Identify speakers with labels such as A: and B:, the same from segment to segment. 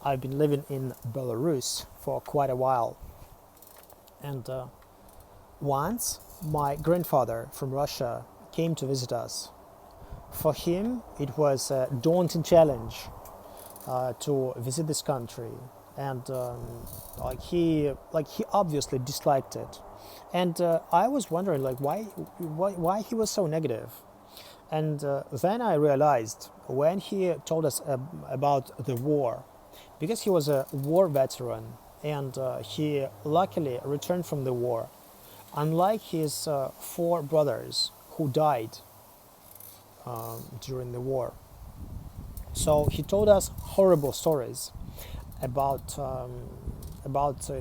A: I've been living in Belarus for quite a while, and once my grandfather from Russia came to visit us. For him, it was a daunting challenge to visit this country, and he obviously disliked it, and I was wondering why he was so negative. And then I realized when he told us about the war, because he was a war veteran and he luckily returned from the war, unlike his four brothers who died during the war. So he told us horrible stories about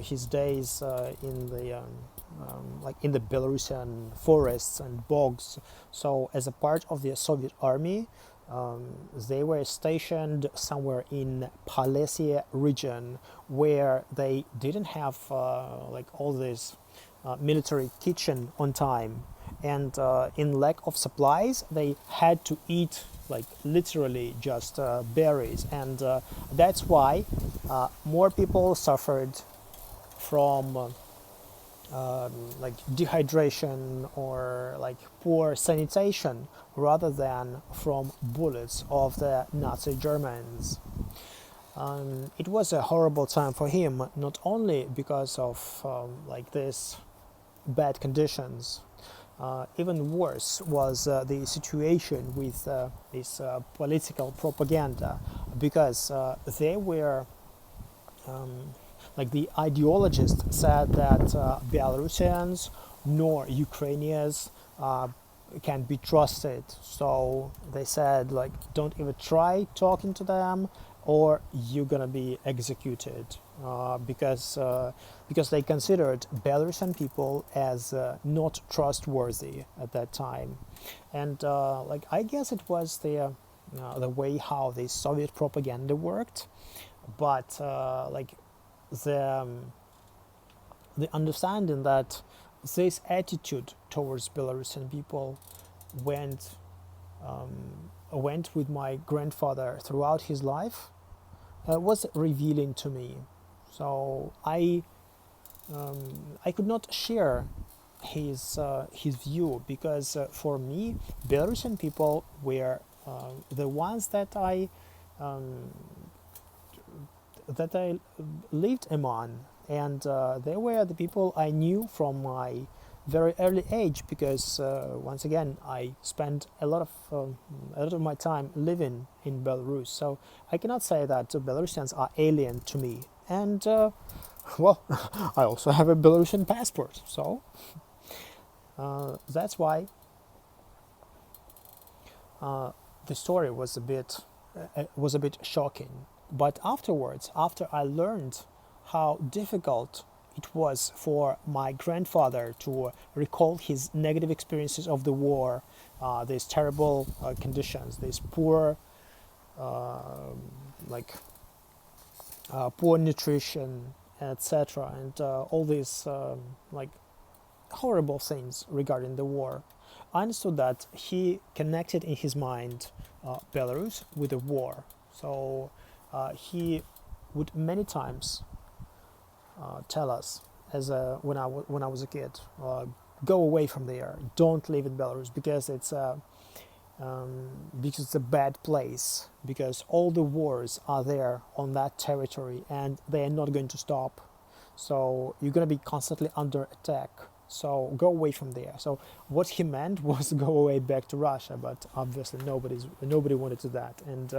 A: his days in the Belarusian forests and bogs. So as a part of the Soviet army, they were stationed somewhere in Polessia region where they didn't have all this military kitchen on time, and in lack of supplies they had to eat like literally just berries, and that's why more people suffered from dehydration or like poor sanitation rather than from bullets of the Nazi Germans. It was a horrible time for him, not only because of this bad conditions. Even worse was the situation with this political propaganda, because they were the ideologists said that Belarusians nor Ukrainians can be trusted. So they said don't even try talking to them or you're gonna be executed, because they considered Belarusian people as not trustworthy at that time. And I guess it was the way how the Soviet propaganda worked, but the understanding that this attitude towards Belarusian people went with my grandfather throughout his life was revealing to me. So I could not share his view, because for me Belarusian people were the ones that I lived among, and they were the people I knew from my very early age, because once again I spent a lot of my time living in Belarus. So I cannot say that Belarusians are alien to me, and well, I also have a Belarusian passport, so that's why the story was a bit shocking. But afterwards, after I learned how difficult it was for my grandfather to recall his negative experiences of the war, these terrible conditions, these poor, poor nutrition, etc., and all these horrible things regarding the war, I understood that he connected in his mind Belarus with the war. So he would many times tell us, when I was a kid, go away from there, don't live in Belarus, because it's a bad place, because all the wars are there on that territory and they are not going to stop. So you're going to be constantly under attack. So go away from there. So what he meant was go away back to Russia, but obviously nobody wanted to that. And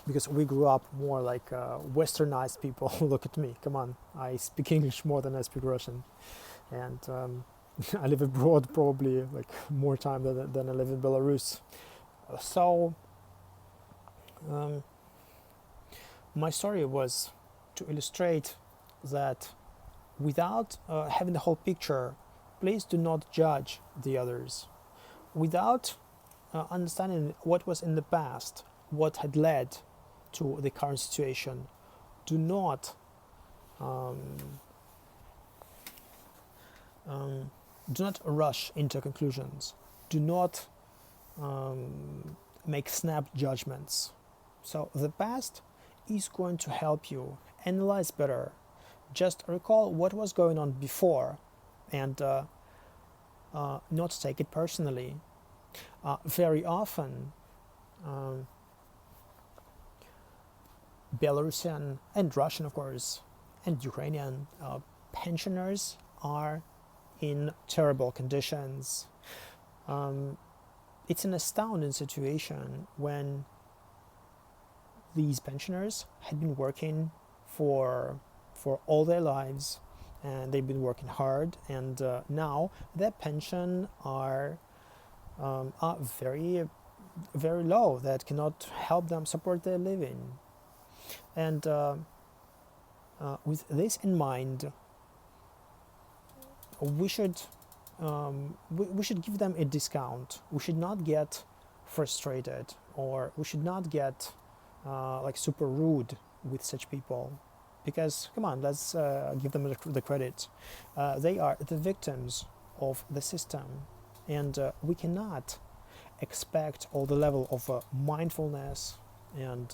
A: because we grew up more like westernized people. Look at me, come on, I speak English more than I speak Russian, and I live abroad probably like more time than I live in Belarus. So my story was to illustrate that without having the whole picture, please do not judge the others. Without understanding what was in the past, what had led to the current situation, do not rush into conclusions. Do not make snap judgments. So the past is going to help you analyze better. Just recall what was going on before and not take it personally. Very often, um, Belarusian and Russian, of course, and Ukrainian pensioners are in terrible conditions. Um, it's an astounding situation when these pensioners had been working for all their lives, and they've been working hard, and now their pension are very low, that cannot help them support their living. And with this in mind, we should we should give them a discount. We should not get frustrated, or we should not get like super rude with such people, because come on, let's give them the credit. They are the victims of the system, and we cannot expect all the level of mindfulness and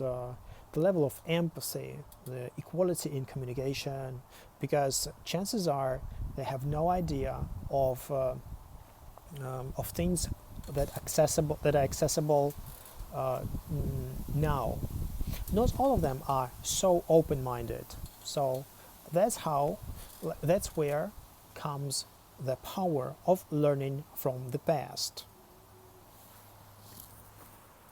A: the level of empathy, the equality in communication, because chances are they have no idea of things that are accessible now. Not all of them are so open-minded. So that's where comes the power of learning from the past.